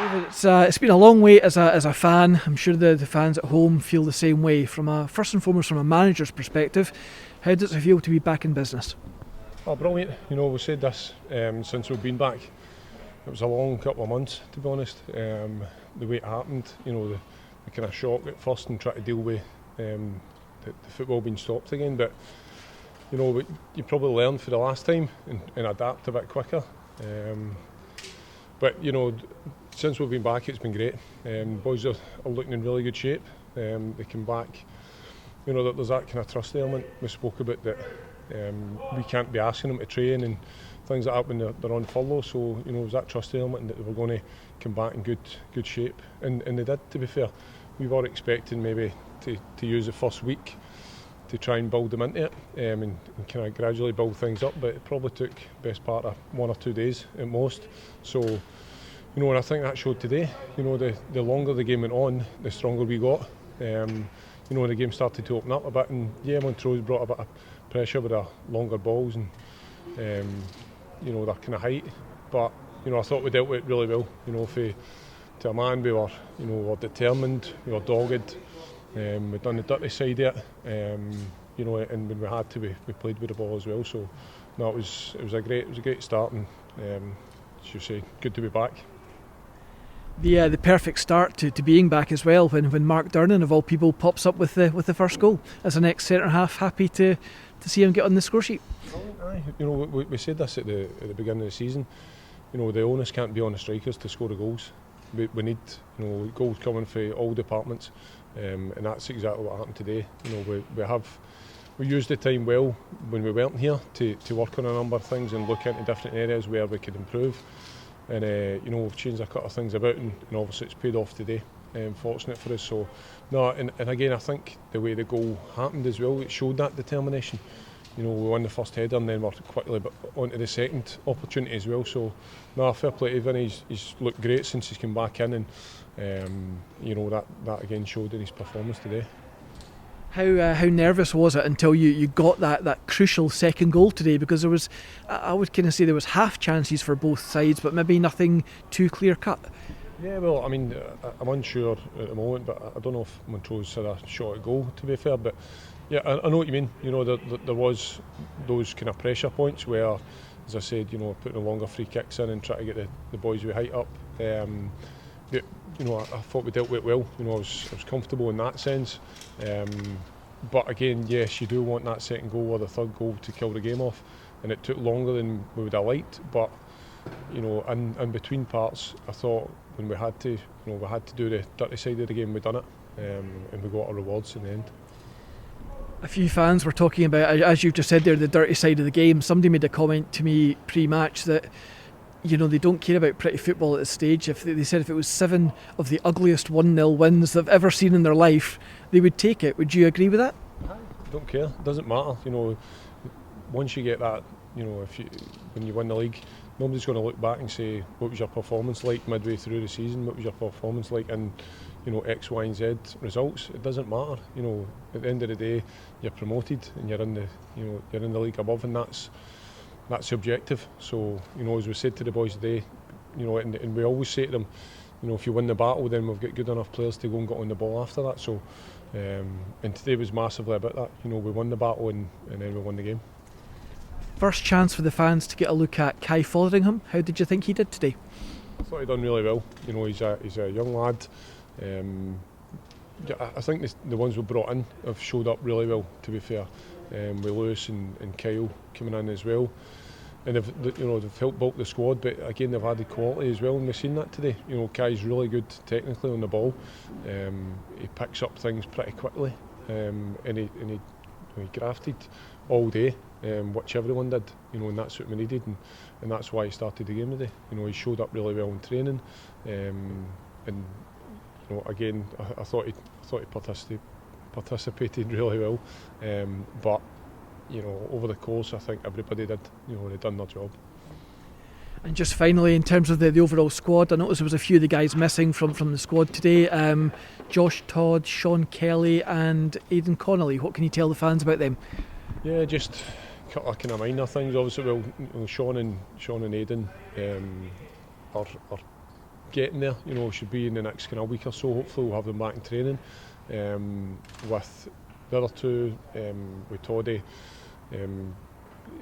David, it's been a long wait as a fan. I'm sure the fans at home feel the same way. First and foremost, from a manager's perspective, how does it feel to be back in business? Oh, brilliant. We've said this since we've been back. It was a long couple of months, to be honest. The way it happened, the kind of shock at first and try to deal with the football being stopped again. But, you probably learn for the last time and adapt a bit quicker. But since we've been back, it's been great. Boys are looking in really good shape. They come back. There's that kind of trust element we spoke about, that we can't be asking them to train and things like that when they're on furlough. So there's that trust element that they were going to come back in good shape, and they did. To be fair, we were expecting maybe to use the first week to try and build them into it, and kind of gradually build things up. But it probably took best part of 1 or 2 days at most. So. And I think that showed today. The longer the game went on, the stronger we got. The game started to open up a bit, and Montrose brought a bit of pressure with their longer balls and their kind of height. But I thought we dealt with it really well. To a man, we were determined, we were dogged. We'd done the dirty side of it. And when we had to, we played with the ball as well. So no, it was a great start, and as you say, good to be back. The perfect start to being back as well, when Mark Durnan, of all people, pops up with the first goal as an ex-centre half. Happy to see him get on the score sheet. Aye. We said this at the beginning of the season. The onus can't be on the strikers to score the goals. We need goals coming from all departments, and that's exactly what happened today. We used the time well when we weren't here to work on a number of things and look into different areas where we could improve. And we've changed a couple of things about, and obviously it's paid off today. Fortunate for us. So no, and again, I think the way the goal happened as well, it showed that determination. We won the first header, and then we're quickly onto the second opportunity as well. So no, fair play to Vinny. He's looked great since he's come back in, and that again showed in his performance today. How nervous was it until you got that crucial second goal today? Because I would kind of say there was half chances for both sides, but maybe nothing too clear cut. Yeah, well, I mean, I'm unsure at the moment, but I don't know if Montrose had a shot at goal, to be fair. But yeah, I know what you mean. There was those kind of pressure points where, as I said, putting the longer free kicks in and trying to get the boys with height up. I thought we dealt with it well. I was comfortable in that sense. But again, yes, you do want that second goal or the third goal to kill the game off, and it took longer than we would have liked. But in between parts, I thought when we had to do the dirty side of the game, we done it, and we got our rewards in the end. A few fans were talking about, as you've just said there, the dirty side of the game. Somebody made a comment to me pre-match that they don't care about pretty football at this stage. If they said if it was 7 of the ugliest 1-0 wins they've ever seen in their life, they would take it. Would you agree with that? I don't care. It doesn't matter. Once you get that, when you win the league, nobody's going to look back and say, what was your performance like midway through the season? What was your performance like in X, Y, and Z results? It doesn't matter. At the end of the day, you're promoted and you're in the league above, and that's subjective. So as we said to the boys today, and we always say to them, if you win the battle, then we've got good enough players to go and get on the ball after that. So and today was massively about that. We won the battle, and then we won the game. First chance for the fans to get a look at Kai Fotheringham. How did you think he did today? I thought he done really well. He's a young lad. I think the ones we brought in have showed up really well, to be fair. With Lewis and Kyle coming in as well, and they've helped bulk the squad. But again, they've added quality as well, and we've seen that today. Kai's really good technically on the ball. He picks up things pretty quickly, and he grafted all day, which everyone did. And that's what we needed, and that's why he started the game today. He showed up really well in training, and again, I thought he participated really well, but over the course, I think everybody did. They done their job. And just finally, in terms of the overall squad, I noticed there was a few of the guys missing from the squad today. Josh Todd, Sean Kelly, and Aidan Connolly. What can you tell the fans about them? Yeah, just a couple of kind of minor things. Obviously, Sean and Aidan are getting there. You know, should be in the next kind of week or so. Hopefully we'll have them back in training. With the other two, with Toddy,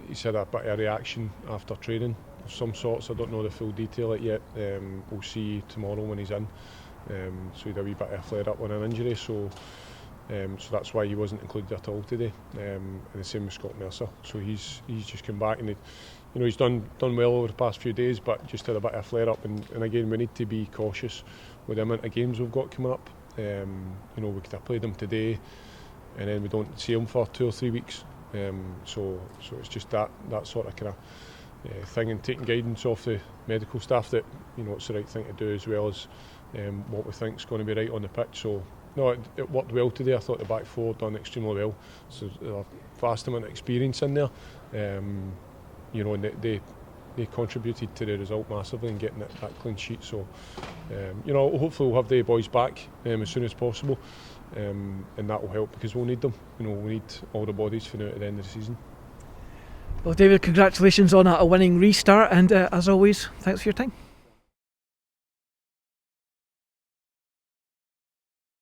he's had a bit of a reaction after training of some sorts. I don't know the full detail of it yet. We'll see tomorrow when he's in. So he had a wee bit of a flare up on an injury, so that's why he wasn't included at all today. And the same with Scott Mercer. So he's just come back, and he's done well over the past few days, but just had a bit of a flare up. And again, we need to be cautious with the amount of games we've got coming up. We could have played them today, and then we don't see them for 2 or 3 weeks. So it's just that sort of kind of thing, and taking guidance off the medical staff that it's the right thing to do, as well as what we think is going to be right on the pitch. So no, it worked well today. I thought the back four done extremely well. So there's a vast amount of experience in there, and they contributed to the result massively in getting that clean sheet. So hopefully we'll have the boys back as soon as possible, and that will help, because we'll need them. We need all the bodies for now at the end of the season. Well, David, congratulations on a winning restart, and as always, thanks for your time.